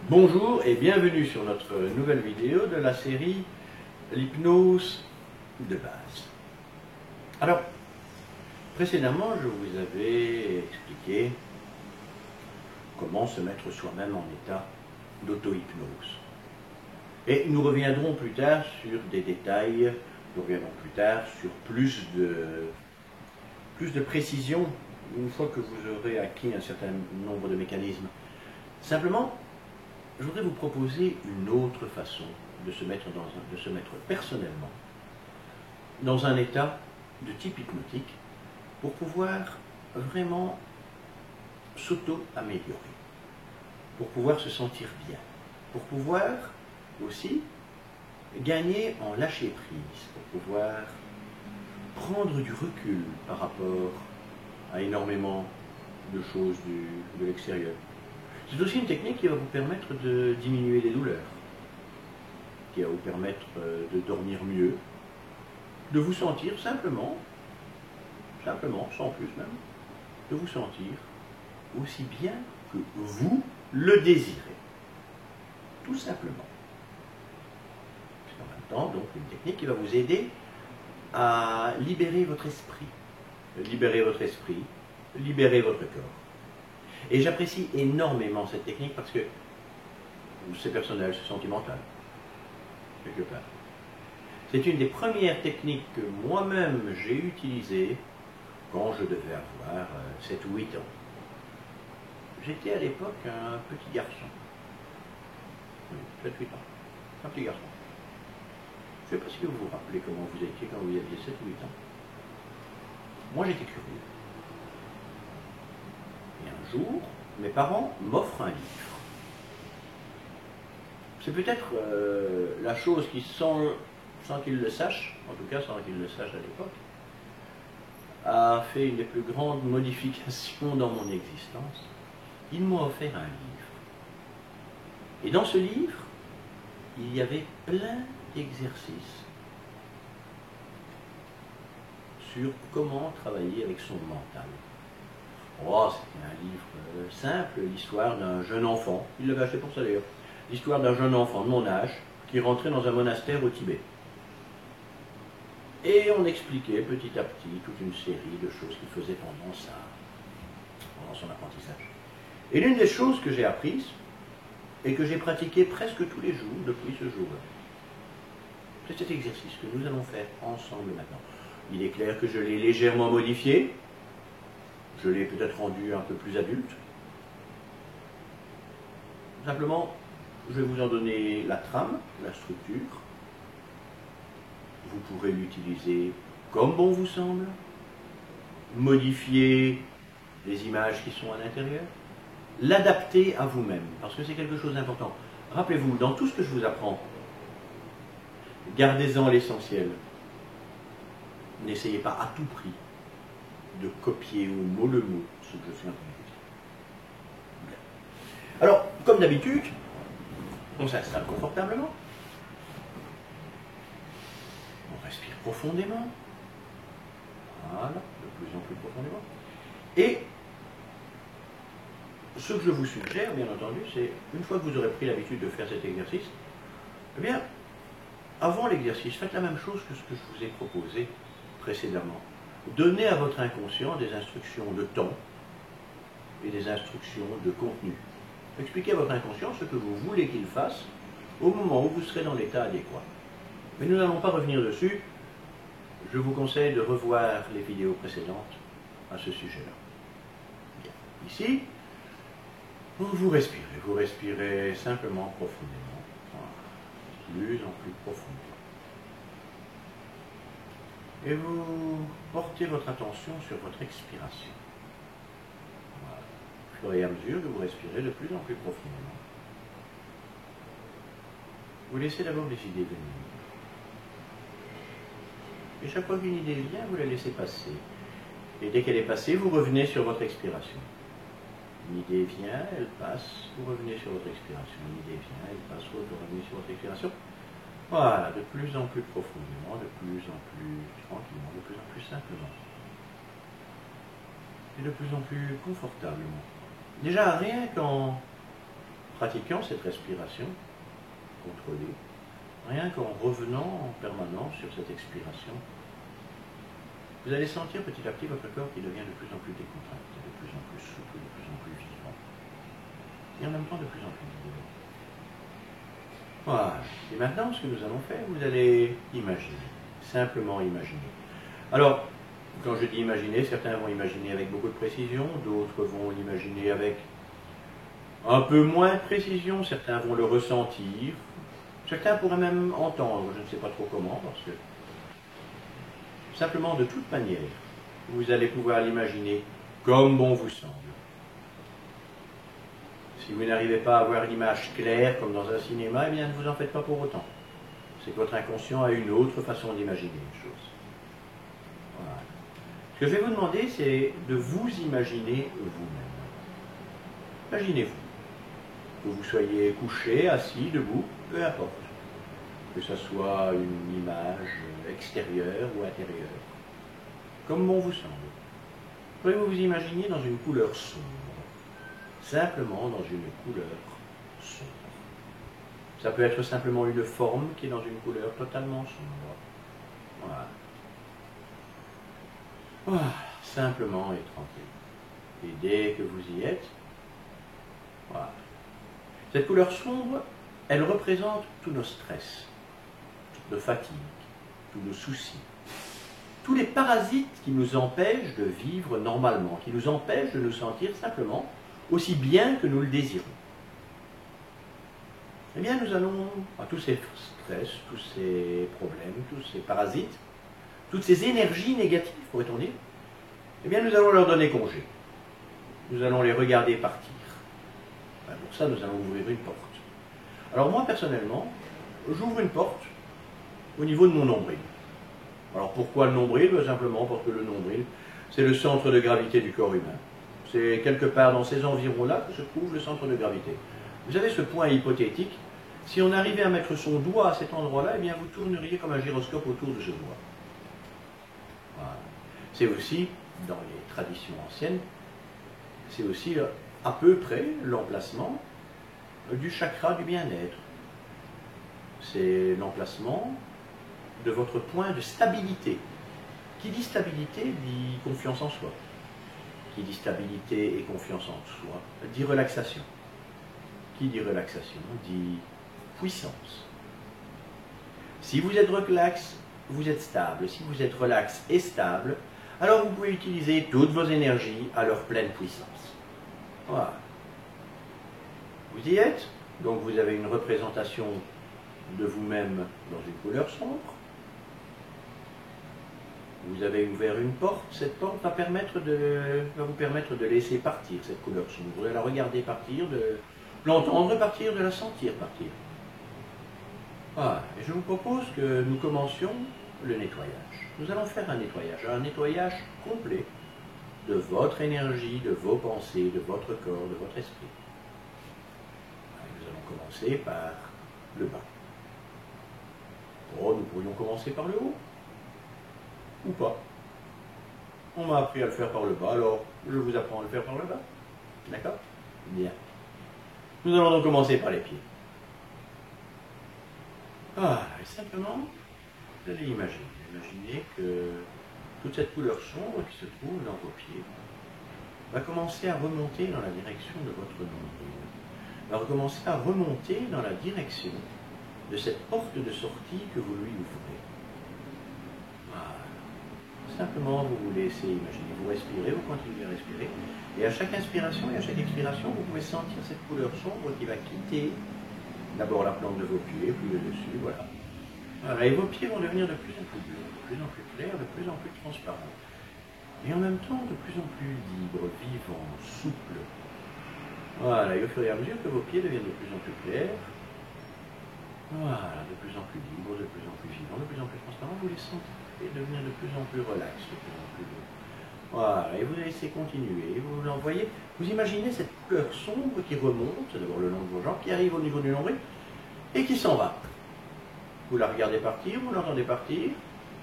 Bonjour et bienvenue sur notre nouvelle vidéo de la série l'hypnose de base. Alors, précédemment, je vous avais expliqué comment se mettre soi-même en état d'auto-hypnose. Et nous reviendrons plus tard sur des détails, nous reviendrons plus tard sur plus de précision une fois que vous aurez acquis un certain nombre de mécanismes. Simplement, je voudrais vous proposer une autre façon de se mettre personnellement dans un état de type hypnotique pour pouvoir vraiment s'auto-améliorer, pour pouvoir se sentir bien, pour pouvoir aussi gagner en lâcher-prise, pour pouvoir prendre du recul par rapport à énormément de choses de l'extérieur. C'est aussi une technique qui va vous permettre de diminuer les douleurs, qui va vous permettre de dormir mieux, de vous sentir simplement, sans plus même, de vous sentir aussi bien que vous le désirez. Tout simplement. C'est en même temps donc une technique qui va vous aider à libérer votre esprit, libérer votre corps. Et j'apprécie énormément cette technique parce que c'est personnel, c'est sentimental, quelque part. C'est une des premières techniques que moi-même j'ai utilisées quand je devais avoir 7 ou 8 ans. J'étais à l'époque un petit garçon. Oui, 7-8 ans. Un petit garçon. Je ne sais pas si vous vous rappelez comment vous étiez quand vous aviez 7 ou 8 ans. Moi j'étais curieux. Et un jour, mes parents m'offrent un livre. C'est peut-être la chose qui, sans qu'ils le sachent, en tout cas sans qu'ils le sachent à l'époque, a fait une des plus grandes modifications dans mon existence. Ils m'ont offert un livre. Et dans ce livre, il y avait plein d'exercices sur comment travailler avec son mental. Oh, c'était un livre simple, l'histoire d'un jeune enfant, il l'avait acheté pour ça d'ailleurs, l'histoire d'un jeune enfant de mon âge qui rentrait dans un monastère au Tibet. Et on expliquait petit à petit toute une série de choses qu'il faisait pendant son apprentissage. Et l'une des choses que j'ai apprises, et que j'ai pratiqué presque tous les jours depuis ce jour-là, c'est cet exercice que nous allons faire ensemble maintenant. Il est clair que je l'ai légèrement modifié, je l'ai peut-être rendu un peu plus adulte. Simplement, je vais vous en donner la trame, la structure. Vous pourrez l'utiliser comme bon vous semble, modifier les images qui sont à l'intérieur, l'adapter à vous-même, parce que c'est quelque chose d'important. Rappelez-vous, dans tout ce que je vous apprends, gardez-en l'essentiel. N'essayez pas à tout prix de copier au mot le mot ce que je suis en train de dire. Alors, comme d'habitude, on s'installe confortablement, on respire profondément, voilà, de plus en plus profondément, et ce que je vous suggère, bien entendu, c'est, une fois que vous aurez pris l'habitude de faire cet exercice, eh bien, avant l'exercice, faites la même chose que ce que je vous ai proposé précédemment. Donnez à votre inconscient des instructions de temps et des instructions de contenu. Expliquez à votre inconscient ce que vous voulez qu'il fasse au moment où vous serez dans l'état adéquat. Mais nous n'allons pas revenir dessus. Je vous conseille de revoir les vidéos précédentes à ce sujet-là. Bien. Ici, vous respirez simplement profondément, plus en plus profondément. Et vous portez votre attention sur votre expiration. Voilà. Au fur et à mesure que vous respirez de plus en plus profondément, vous laissez d'abord les idées venir. Et chaque fois qu'une idée vient, vous la laissez passer. Et dès qu'elle est passée, vous revenez sur votre expiration. Une idée vient, elle passe, vous revenez sur votre expiration. Une idée vient, elle passe, vous revenez sur votre expiration. Voilà, de plus en plus profondément, de plus en plus tranquillement, de plus en plus simplement. Et de plus en plus confortablement. Déjà, rien qu'en pratiquant cette respiration contrôlée, rien qu'en revenant en permanence sur cette expiration, vous allez sentir petit à petit votre corps qui devient de plus en plus décontracté, de plus en plus souple, de plus en plus vivant, et en même temps de plus en plus libre. Voilà. Et maintenant, ce que nous allons faire, vous allez imaginer, simplement imaginer. Alors, quand je dis imaginer, certains vont imaginer avec beaucoup de précision, d'autres vont l'imaginer avec un peu moins de précision, certains vont le ressentir, certains pourraient même entendre, je ne sais pas trop comment, parce que simplement de toute manière, vous allez pouvoir l'imaginer comme bon vous semble. Si vous n'arrivez pas à avoir l'image claire comme dans un cinéma, eh bien ne vous en faites pas pour autant. C'est que votre inconscient a une autre façon d'imaginer une chose. Voilà. Ce que je vais vous demander, c'est de vous imaginer vous-même. Imaginez-vous. Que vous soyez couché, assis, debout, peu importe. Que ce soit une image extérieure ou intérieure. Comme bon vous semble. Pouvez-vous vous imaginer dans une couleur sombre? Simplement dans une couleur sombre. Ça peut être simplement une forme qui est dans une couleur totalement sombre. Voilà. Voilà. Simplement et tranquille. Et dès que vous y êtes, voilà. Cette couleur sombre, elle représente tous nos stress, toutes nos fatigues, tous nos soucis, tous les parasites qui nous empêchent de vivre normalement, qui nous empêchent de nous sentir simplement aussi bien que nous le désirons. Eh bien, nous allons, à tous ces stress, tous ces problèmes, tous ces parasites, toutes ces énergies négatives, pourrait-on dire, eh bien, nous allons leur donner congé. Nous allons les regarder partir. Ben, pour ça, nous allons ouvrir une porte. Alors moi, personnellement, j'ouvre une porte au niveau de mon nombril. Alors pourquoi le nombril? Ben, simplement parce que le nombril, c'est le centre de gravité du corps humain. C'est quelque part dans ces environs-là que se trouve le centre de gravité. Vous avez ce point hypothétique. Si on arrivait à mettre son doigt à cet endroit-là, eh bien vous tourneriez comme un gyroscope autour de ce doigt. Voilà. C'est aussi, dans les traditions anciennes, c'est aussi à peu près l'emplacement du chakra du bien-être. C'est l'emplacement de votre point de stabilité. Qui dit stabilité dit confiance en soi. Qui dit stabilité et confiance en soi dit relaxation. Qui dit relaxation dit puissance. Si vous êtes relax, vous êtes stable. Si vous êtes relax et stable, alors vous pouvez utiliser toutes vos énergies à leur pleine puissance. Voilà. Vous y êtes, donc vous avez une représentation de vous-même dans une couleur sombre. Vous avez ouvert une porte, cette porte va vous permettre de laisser partir cette couleur sombre. Vous allez la regarder partir, de l'entendre partir, de la sentir partir. Voilà. Et je vous propose que nous commencions le nettoyage. Nous allons faire un nettoyage complet de votre énergie, de vos pensées, de votre corps, de votre esprit. Nous allons commencer par le bas. Oh, nous pourrions commencer par le haut. Ou pas. On m'a appris à le faire par le bas, alors je vous apprends à le faire par le bas. D'accord? Bien. Nous allons donc commencer par les pieds. Ah, et simplement, vous allez imaginer que toute cette couleur sombre qui se trouve dans vos pieds va commencer à remonter dans la direction de votre nombril. Va recommencer à remonter dans la direction de cette porte de sortie que vous lui ouvrez. Voilà. Simplement, vous vous laissez imaginer. Vous respirez, vous continuez à respirer. Et à chaque inspiration et à chaque expiration, vous pouvez sentir cette couleur sombre qui va quitter d'abord la plante de vos pieds, puis le dessus, voilà. Voilà. Et vos pieds vont devenir de plus en plus bleus, de plus en plus clairs, de plus en plus transparents. Et en même temps, de plus en plus libres, vivants, souples. Voilà. Et au fur et à mesure que vos pieds deviennent de plus en plus clairs, voilà, de plus en plus libres, de plus en plus vivants, de plus en plus transparents, vous les sentez devenir de plus en plus relax, de plus en plus doux. Voilà, et vous laissez continuer, vous l'envoyez, vous imaginez cette couleur sombre qui remonte, d'abord le long de vos jambes, qui arrive au niveau du nombril, et qui s'en va. Vous la regardez partir, vous l'entendez partir,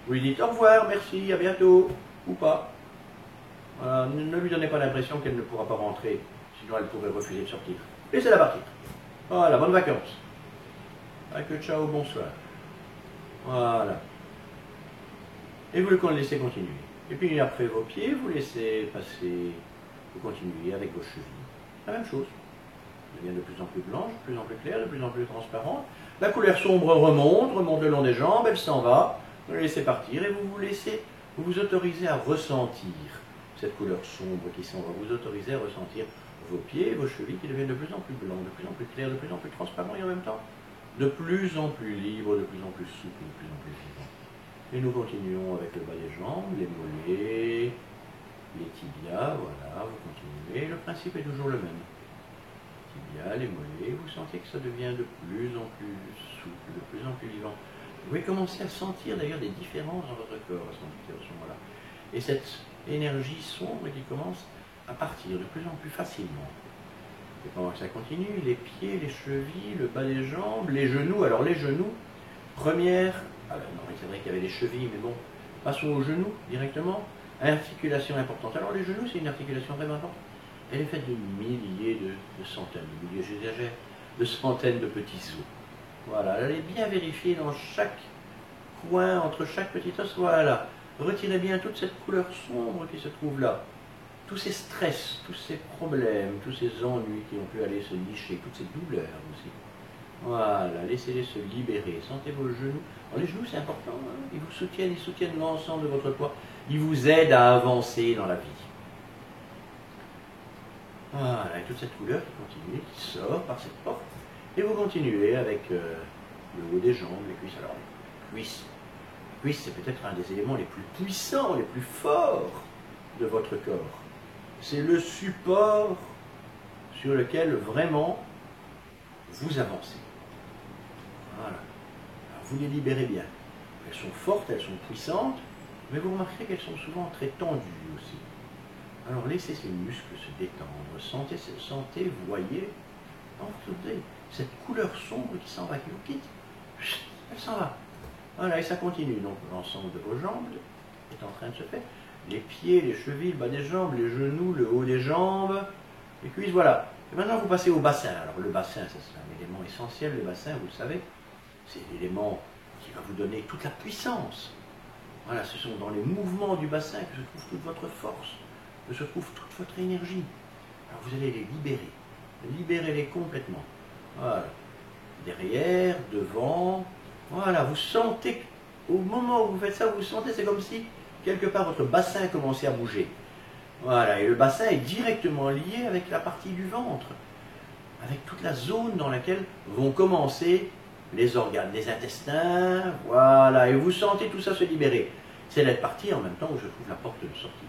vous lui dites au revoir, merci, à bientôt, ou pas. Ne lui donnez pas l'impression qu'elle ne pourra pas rentrer, sinon elle pourrait refuser de sortir. Laissez-la partir. Voilà, bonnes vacances. Avec le ciao, bonsoir. Voilà. Et vous le laissez continuer. Et puis après vos pieds, vous laissez passer, vous continuez avec vos chevilles. La même chose. Elle devient de plus en plus blanche, de plus en plus claire, de plus en plus transparente. La couleur sombre remonte le long des jambes, elle s'en va. Vous la laissez partir et vous vous autorisez à ressentir cette couleur sombre qui s'en va. Vous autorisez à ressentir vos pieds, vos chevilles qui deviennent de plus en plus blancs, de plus en plus clairs, de plus en plus transparents et en même temps de plus en plus libres, de plus en plus souples, de plus en plus vivants. Et nous continuons avec le bas des jambes, les mollets, les tibias, voilà, vous continuez. Le principe est toujours le même. Tibias, les mollets, vous sentez que ça devient de plus en plus souple, de plus en plus vivant. Vous pouvez commencer à sentir d'ailleurs des différences dans votre corps à ce moment-là. Et cette énergie sombre qui commence à partir de plus en plus facilement. Et pendant que ça continue, les pieds, les chevilles, le bas des jambes, les genoux. Alors les genoux, première, alors non, c'est vrai qu'il y avait les chevilles, mais bon, passons aux genoux directement. Articulation importante. Alors les genoux, c'est une articulation vraiment importante. Elle est faite de milliers, de centaines, de milliers, j'exagère, de centaines de petits os. Voilà, allez bien vérifier dans chaque coin, entre chaque petit os, voilà. Retirez bien toute cette couleur sombre qui se trouve là. Tous ces stress, tous ces problèmes, tous ces ennuis qui ont pu aller se nicher, toutes ces douleurs aussi. Voilà, laissez-les se libérer. Sentez vos genoux. Alors, les genoux, c'est important. Hein, ils soutiennent l'ensemble de votre poids. Ils vous aident à avancer dans la vie. Voilà, et toute cette couleur qui continue, qui sort par cette porte. Et vous continuez avec le haut des jambes, les cuisses. Alors, les cuisses, c'est peut-être un des éléments les plus puissants, les plus forts de votre corps. C'est le support sur lequel vraiment vous avancez. Voilà. Alors, vous les libérez bien. Elles sont fortes, elles sont puissantes, mais vous remarquerez qu'elles sont souvent très tendues aussi. Alors laissez ces muscles se détendre, sentez, voyez, entendez cette couleur sombre qui s'en va, qui vous quitte. Elle s'en va. Voilà, et ça continue. Donc l'ensemble de vos jambes est en train de se faire. Les pieds, les chevilles, le bas des jambes, les genoux, le haut des jambes, les cuisses, voilà. Et maintenant vous passez au bassin. Alors le bassin, c'est un élément essentiel, le bassin, vous le savez, c'est l'élément qui va vous donner toute la puissance. Voilà, ce sont dans les mouvements du bassin que se trouve toute votre force, que se trouve toute votre énergie. Alors vous allez les libérer. Libérez-les complètement. Voilà. Derrière, devant. Voilà, vous sentez, au moment où vous faites ça, vous sentez, c'est comme si, quelque part, votre bassin commençait à bouger. Voilà, et le bassin est directement lié avec la partie du ventre, avec toute la zone dans laquelle vont commencer les organes, les intestins, voilà, et vous sentez tout ça se libérer. C'est la partie en même temps où se trouve la porte de sortie.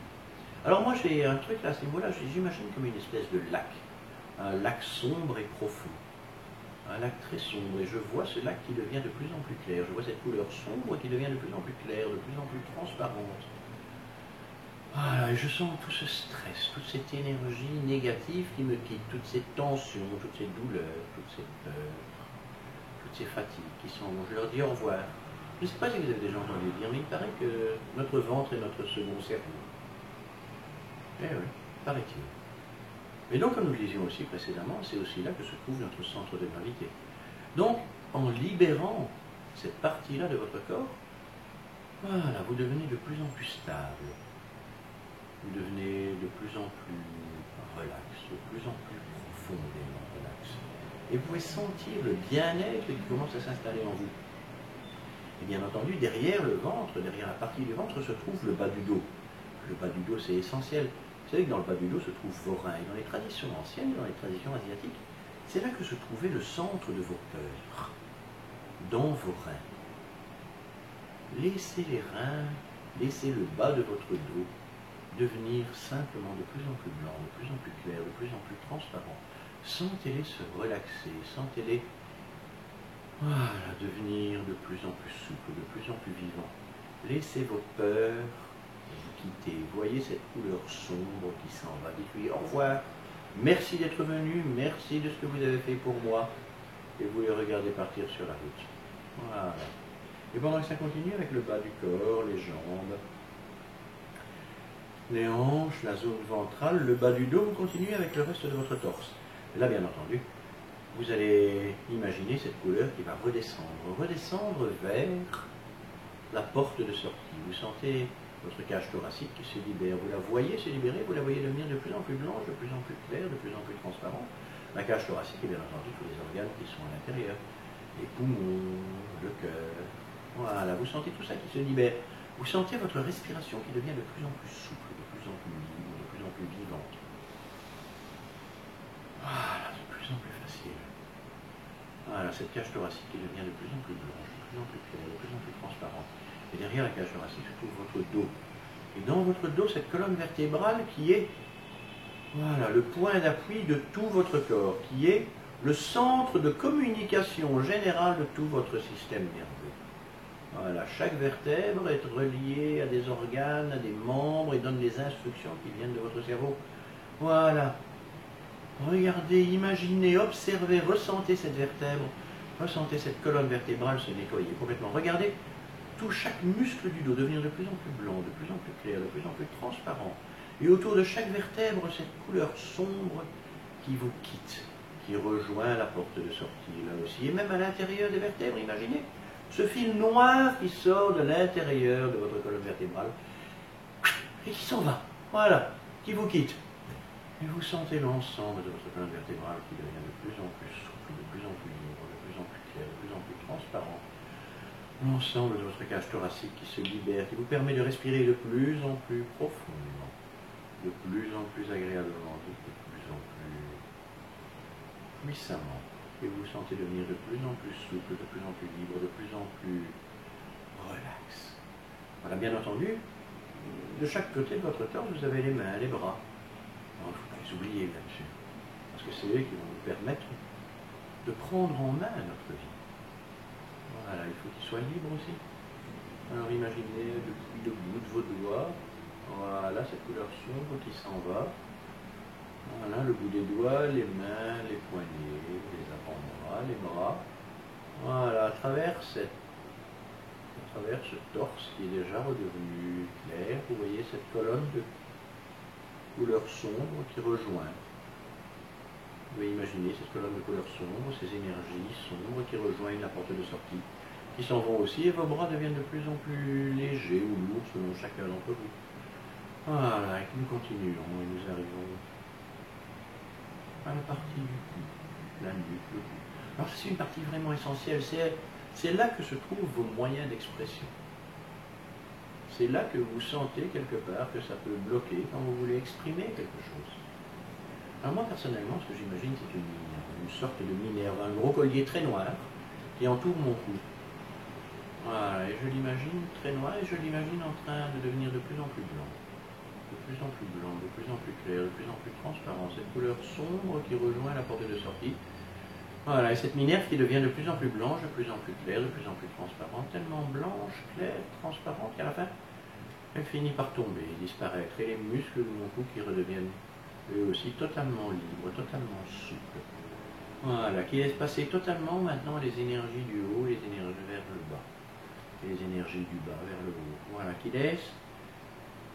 Alors moi j'ai un truc là, à ce niveau-là, j'imagine comme une espèce de lac, un lac sombre et profond, un lac très sombre, et je vois ce lac qui devient de plus en plus clair, je vois cette couleur sombre qui devient de plus en plus claire, de plus en plus transparente. Voilà, et je sens tout ce stress, toute cette énergie négative qui me quitte, toutes ces tensions, toutes ces douleurs, toutes ces peurs, toutes ces fatigues qui sont... Je leur dis au revoir. Je ne sais pas si vous avez déjà entendu dire, mais il paraît que notre ventre est notre second cerveau. Eh oui, paraît-il. Mais donc, comme nous le disions aussi précédemment, c'est aussi là que se trouve notre centre de gravité. Donc, en libérant cette partie-là de votre corps, voilà, vous devenez de plus en plus stable. Vous devenez de plus en plus relax, de plus en plus profondément relax. Et vous pouvez sentir le bien-être qui commence à s'installer en vous. Et bien entendu, derrière le ventre, derrière la partie du ventre, se trouve le bas du dos. Le bas du dos, c'est essentiel. Vous savez que dans le bas du dos se trouvent vos reins. Et dans les traditions anciennes, dans les traditions asiatiques, c'est là que se trouvait le centre de vos peurs, dans vos reins. Laissez les reins, laissez le bas de votre dos devenir simplement de plus en plus blanc, de plus en plus clair, de plus en plus transparent. Sentez-les se relaxer, sentez-les voilà, devenir de plus en plus souples, de plus en plus vivants. Laissez vos peurs vous quitter. Voyez cette couleur sombre qui s'en va. Dites-lui au revoir. Merci d'être venu, merci de ce que vous avez fait pour moi. Et vous les regardez partir sur la route. Voilà. Et pendant que ça continue avec le bas du corps, les jambes, les hanches, la zone ventrale, le bas du dos, vous continuez avec le reste de votre torse. Et là, bien entendu, vous allez imaginer cette couleur qui va redescendre vers la porte de sortie. Vous sentez votre cage thoracique qui se libère. Vous la voyez se libérer, vous la voyez devenir de plus en plus blanche, de plus en plus claire, de plus en plus transparente. La cage thoracique et bien entendu tous les organes qui sont à l'intérieur. Les poumons, le cœur. Voilà, vous sentez tout ça qui se libère. Vous sentez votre respiration qui devient de plus en plus souple, de plus en plus libre, de plus en plus vivante. Voilà, de plus en plus facile. Voilà, cette cage thoracique qui devient de plus en plus blanche, de plus en plus claire, de plus en plus transparente. Et derrière la cage thoracique se trouve votre dos. Et dans votre dos, cette colonne vertébrale qui est, voilà, le point d'appui de tout votre corps, qui est le centre de communication générale de tout votre système nerveux. Voilà, chaque vertèbre est reliée à des organes, à des membres et donne des instructions qui viennent de votre cerveau. Voilà. Regardez, imaginez, observez, ressentez cette vertèbre, ressentez cette colonne vertébrale se nettoyer complètement. Regardez chaque muscle du dos devenir de plus en plus blanc, de plus en plus clair, de plus en plus transparent. Et autour de chaque vertèbre, cette couleur sombre qui vous quitte, qui rejoint la porte de sortie là aussi. Et même à l'intérieur des vertèbres, imaginez ce fil noir qui sort de l'intérieur de votre colonne vertébrale et qui s'en va. Voilà, qui vous quitte. Et vous sentez l'ensemble de votre colonne vertébrale qui devient de plus en plus souple, de plus en plus libre, de plus en plus clair, de plus en plus transparent. L'ensemble de votre cage thoracique qui se libère, qui vous permet de respirer de plus en plus profondément, de plus en plus agréablement, de plus en plus puissamment. Et vous vous sentez devenir de plus en plus souple, de plus en plus libre, de plus en plus relax. Voilà, bien entendu, de chaque côté de votre torse, vous avez les mains, les bras. Il ne faut pas les oublier là-dessus, parce que c'est eux qui vont vous permettre de prendre en main notre vie. Voilà, il faut qu'il soit libre aussi. Alors imaginez depuis le bout de vos doigts, voilà cette couleur sombre qui s'en va. Voilà, le bout des doigts, les mains, les poignets, les avant-bras, les bras. Voilà, à travers ce torse qui est déjà redevenu clair, vous voyez cette colonne de couleur sombre qui rejoint. Vous pouvez imaginer cette colonne de couleur sombre, ces énergies sombres qui rejoignent la porte de sortie, qui s'en vont aussi, et vos bras deviennent de plus en plus légers ou lourds selon chacun d'entre vous. Voilà, et nous continuons et nous arrivons à la partie du cou, la nuque, le cou. Alors c'est une partie vraiment essentielle, c'est là que se trouvent vos moyens d'expression. C'est là que vous sentez quelque part que ça peut bloquer quand vous voulez exprimer quelque chose. Alors moi personnellement, ce que j'imagine, c'est une sorte de minerve, un gros collier très noir qui entoure mon cou. Voilà, et je l'imagine très noir et je l'imagine en train de devenir de plus en plus blanc. De plus en plus blanc, de plus en plus clair, de plus en plus transparent. Cette couleur sombre qui rejoint la porte de sortie. Voilà, et cette minerve qui devient de plus en plus blanche, de plus en plus claire, de plus en plus transparente, tellement blanche, claire, transparente qu'à la fin, elle finit par tomber, disparaître. Et les muscles de mon cou qui redeviennent eux aussi totalement libres, totalement souples. Voilà, qui laisse passer totalement maintenant les énergies du haut et les énergies vers le bas. Et les énergies du bas vers le haut. Voilà, qui laisse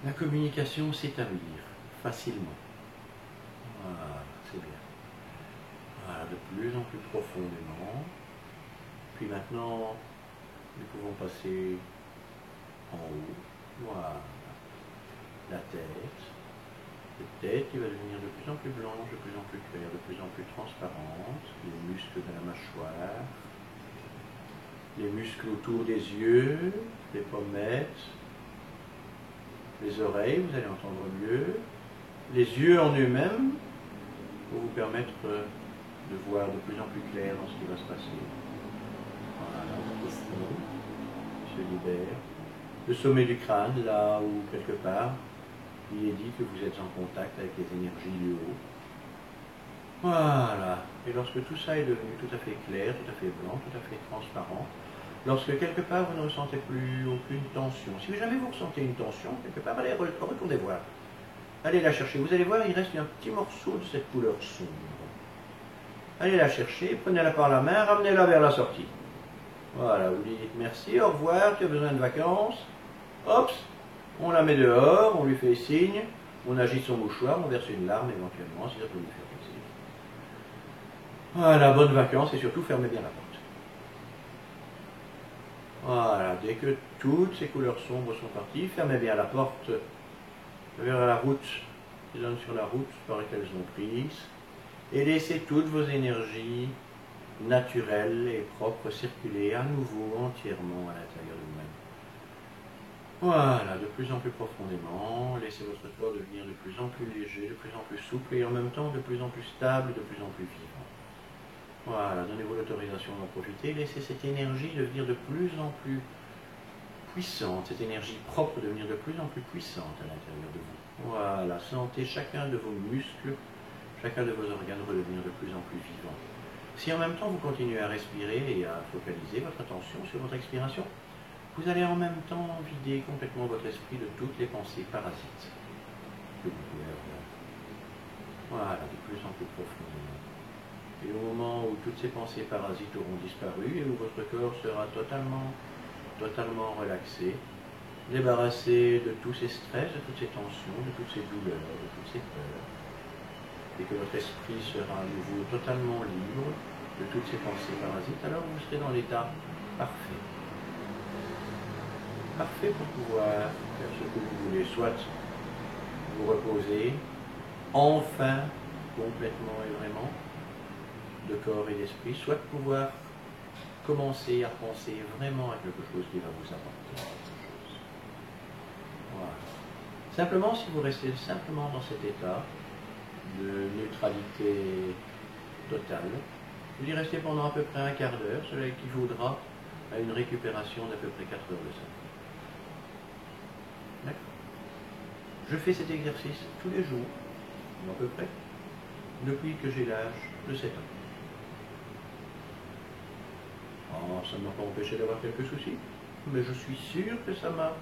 la communication s'établir facilement. Voilà, c'est bien. Voilà, de plus en plus profondément. Puis maintenant, nous pouvons passer en haut. Voilà. La tête. La tête qui va devenir de plus en plus blanche, de plus en plus claire, de plus en plus transparente. Les muscles de la mâchoire. Les muscles autour des yeux, les pommettes. Les oreilles, vous allez entendre mieux. Les yeux en eux-mêmes, pour vous permettre de voir de plus en plus clair dans ce qui va se passer. Voilà, le front se libère. Le sommet du crâne, là où quelque part, il est dit que vous êtes en contact avec les énergies du haut. Voilà. Et lorsque tout ça est devenu tout à fait clair, tout à fait blanc, tout à fait transparent, lorsque quelque part vous ne ressentez plus aucune tension, si jamais vous ressentez une tension, quelque part, allez retournez voir. Allez la chercher. Vous allez voir, il reste un petit morceau de cette couleur sombre. Allez la chercher, prenez-la par la main, ramenez-la vers la sortie. Voilà, vous lui dites merci, au revoir, tu as besoin de vacances. Hop, on la met dehors, on lui fait signe, on agite son mouchoir, on verse une larme éventuellement, si ça peut lui faire Voilà, bonnes vacances et surtout fermez bien la porte. Voilà, dès que toutes ces couleurs sombres sont parties, fermez bien la porte vers la route qui donne sur la route par laquelle elles sont prises et laissez toutes vos énergies naturelles et propres circuler à nouveau entièrement à l'intérieur de vous-même. Voilà, de plus en plus profondément, laissez votre corps devenir de plus en plus léger, de plus en plus souple et en même temps de plus en plus stable, de plus en plus vivant. Voilà, donnez-vous l'autorisation d'en profiter, laissez cette énergie devenir de plus en plus puissante, cette énergie propre devenir de plus en plus puissante à l'intérieur de vous. Voilà, sentez chacun de vos muscles, chacun de vos organes redevenir de plus en plus vivant. Si en même temps vous continuez à respirer et à focaliser votre attention sur votre expiration, vous allez en même temps vider complètement votre esprit de toutes les pensées parasites que vous pouvez avoir. Voilà, de plus en plus profondément. Et au moment où toutes ces pensées parasites auront disparu et où votre corps sera totalement relaxé, débarrassé de tous ces stress, de toutes ces tensions, de toutes ces douleurs, de toutes ces peurs, et que votre esprit sera à nouveau totalement libre de toutes ces pensées parasites, alors vous serez dans l'état parfait. Parfait pour pouvoir faire ce que vous voulez, soit vous reposer, enfin, complètement et vraiment, de corps et d'esprit, soit pouvoir commencer à penser vraiment à quelque chose qui va vous apporter quelque chose. Voilà. Simplement, si vous restez simplement dans cet état de neutralité totale, vous y restez pendant à peu près un quart d'heure, cela équivaudra à une récupération d'à peu près 4 heures de sommeil. D'accord. Je fais cet exercice tous les jours, à peu près, depuis que j'ai l'âge de 7 ans. Oh, ça ne m'a pas empêché d'avoir quelques soucis, mais je suis sûr que ça m'a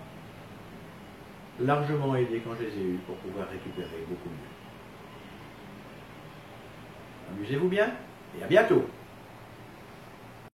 largement aidé quand je les ai eus pour pouvoir récupérer beaucoup mieux. Amusez-vous bien et à bientôt!